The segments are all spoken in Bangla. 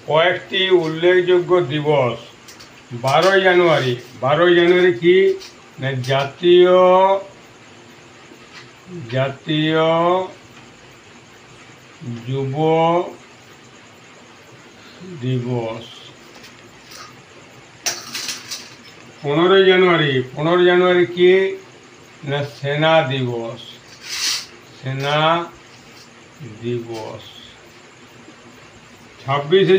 কয়েকটি উল্লেখযোগ্য দিবস। 12ই জানুয়ারি কি না জাতীয় যুব দিবস। 15ই জানুয়ারি কি না সেনা দিবস। 26শে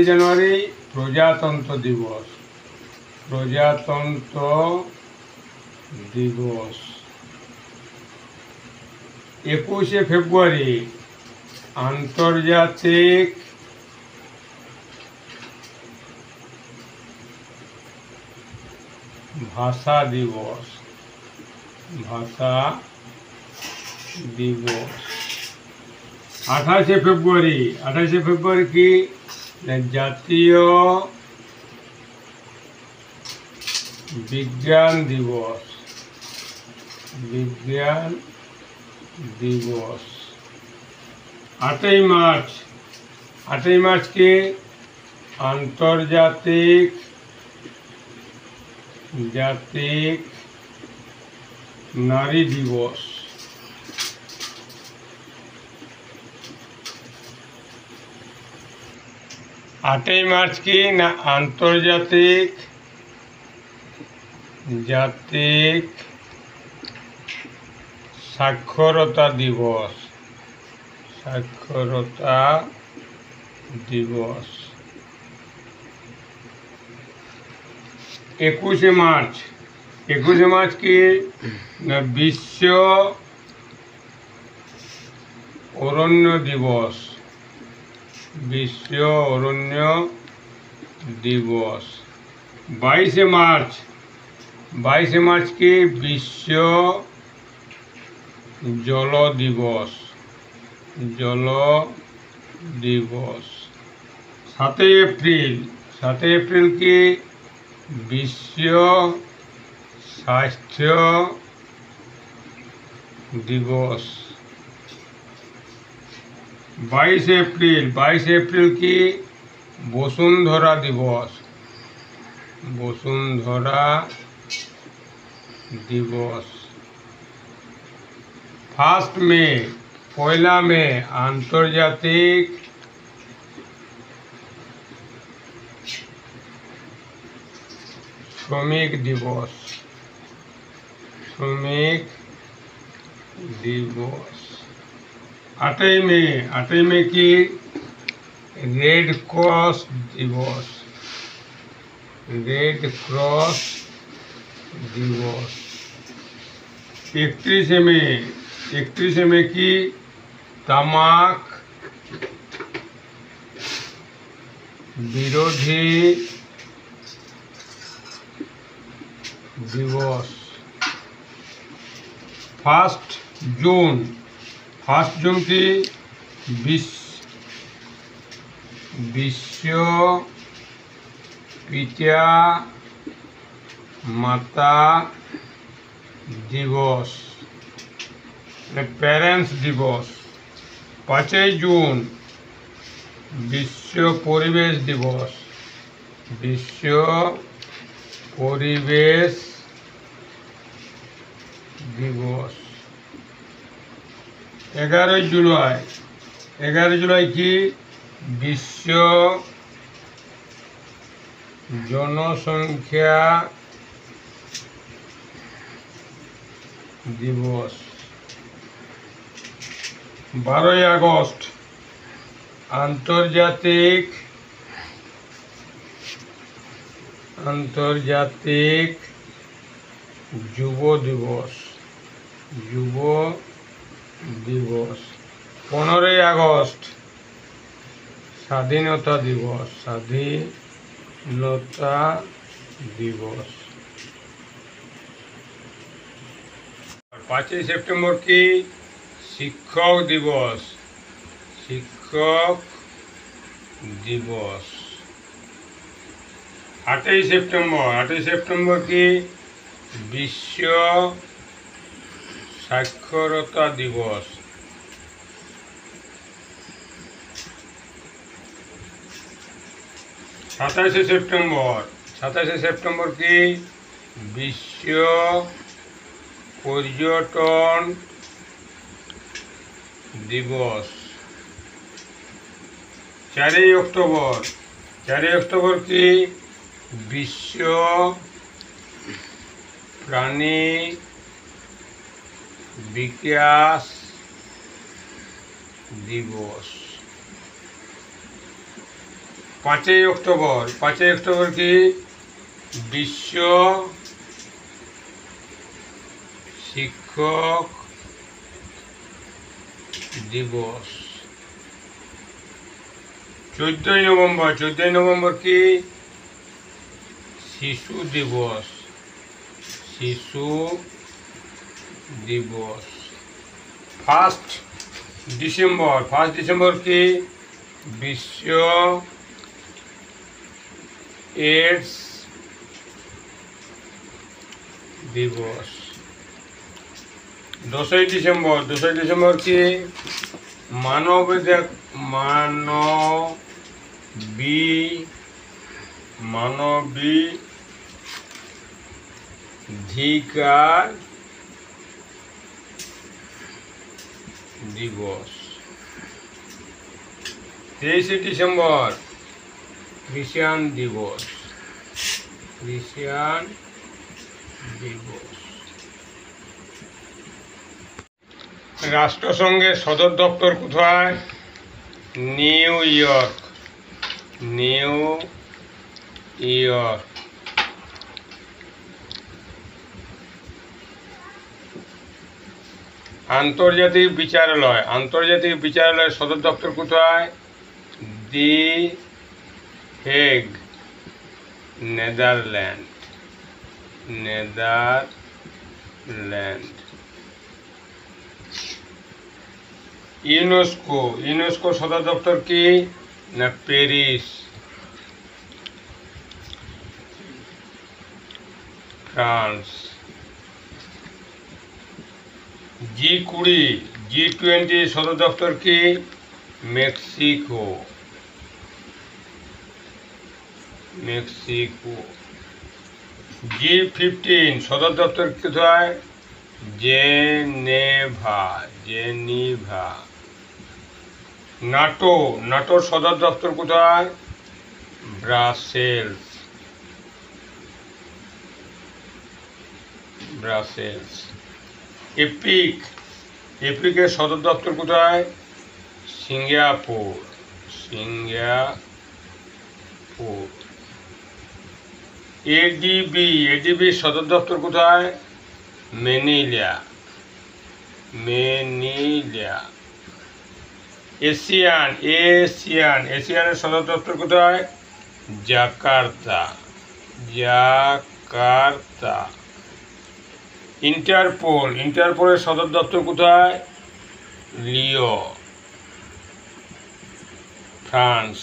জানুয়ারি প্রজাতন্ত্র দিবস। 21শে ফেব্রুয়ারি আন্তর্জাতিক ভাষা দিবস। 28শে ফেব্রুয়ারি কি না জাতীয় বিজ্ঞান দিবস। 8ই মার্চ কি আন্তর্জাতিক নারী দিবস। 8ই মার্চ কি না আন্তর্জাতিক সাক্ষরতা দিবস। 21শে মার্চ কি না বিশ্ব অরণ্য দিবস। 22শে মার্চ কি বিশ্ব জল দিবস। 7ই এপ্রিল কি বিশ্ব স্বাস্থ্য দিবস। 22শে এপ্রিল কি বসুন্ধরা দিবস। 1 মে আন্তর্জাতিক শ্রমিক দিবস। 8ই মে কি রেড ক্রস দিবস। 31শে মে কি তামাক বিরোধী দিবস। 1 জুন কি বিশ্ব পিতা মাতা দিবস, প্যারেন্টস দিবস। 5ই জুন বিশ্ব পরিবেশ দিবস। 11ই জুলাই কি বিশ্ব জনসংখ্যা দিবস। 12ই আগস্ট আন্তর্জাতিক যুব দিবস। 15ই আগস্ট স্বাধীনতা দিবস। 5ই সেপ্টেম্বর কি শিক্ষক দিবস। 8ই সেপ্টেম্বর কি বিশ্ব সাক্ষরতা দিবস। 27শে সেপ্টেম্বর কি বিশ্ব পর্যটন দিবস। 4ই অক্টোবর কি বিশ্ব প্রাণী বিকাশ দিবস। 5ই অক্টোবর কি বিশ্ব শিক্ষক দিবস। 14ই নভেম্বর কি শিশু দিবস। 1 ডিসেম্বর কি বিশ্ব এইডস দিবস। 10ই ডিসেম্বর কি মানবাধিকার দিবস। 23 ডিসেম্বর খ্রিস্টান দিবস। রাষ্ট্রসংঘের সদর দপ্তর কোথায়? New York. আন্তর্জাতিক বিচারালয়ের সদর দপ্তর কোথায়? দি হেগ, নেদারল্যান্ড। ইউনেস্কো সদর দপ্তর কি? না প্যারিস, ফ্রান্স। G20 সদর দপ্তর কি? মেক্সিকো। G15 সদর দপ্তর কোথায়? জেনেভা। নাটোর সদর দপ্তর কোথায়? ব্রাসেলস। এপিকের সদর দপ্তর কোথায়? সিঙ্গাপুর। এডিবির সদর দপ্তর কোথায়? ম্যানিলা। এশিয়ানের সদর দপ্তর কোথায়? জাকার্তা। ইন্টারপোলের সদর দপ্তর কোথায়? লিও, ফ্রান্স।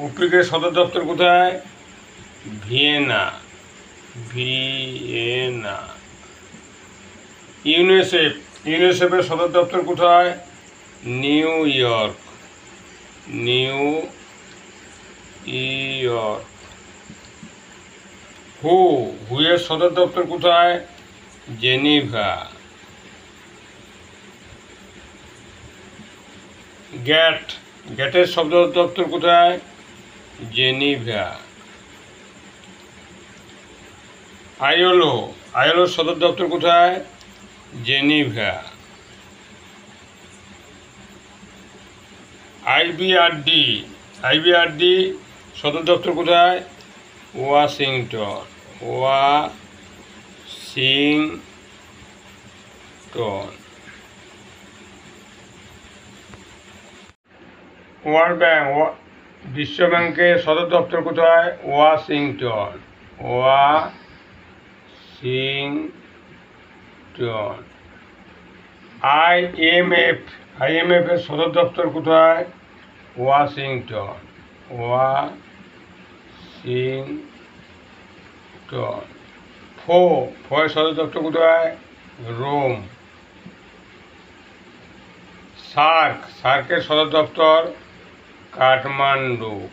ওপিকের সদর দপ্তর কোথায়? ভিয়েনা। ইউনিসেফের সদর দপ্তর কোথায়? New York. হুয়ের সদর দপ্তর কোথায়? জেনিভা। গ্যাটের সদর দপ্তর কোথায়? জেনিভা। আইএলওর সদর দপ্তর কোথায়? জেনিভা। আইবিআরডি সদর দপ্তর কোথায়? ওয়াশিংটন। ওয়ার্ল্ড ব্যাংক, বিশ্ব ব্যাংকের সদর দপ্তর কোথায়? ওয়াশিংটন। আইএমএফ এর সদর দপ্তর কোথায়? ওয়াশিংটন। ফোর সদর দপ্তর কোথায়? রোম। সার্কের সদর দপ্তর কাঠমান্ডু।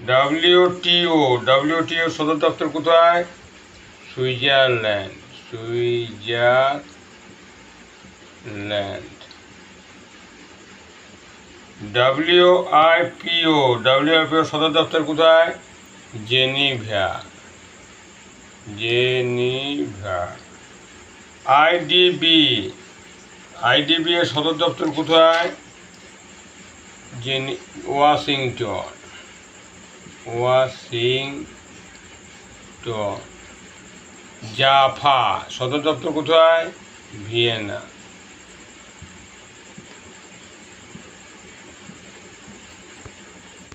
ডব্লিউটিও সদর দপ্তর কোথায়? সুইজারল্যান্ড। ডব্লিউআইপিও সদর দপ্তর কোথায়? জেনিভা। আইডিবি এর সদর দপ্তর কোথায়? ওয়াশিংটন। জাফা সদর দপ্তর কোথায়? ভিয়েনা।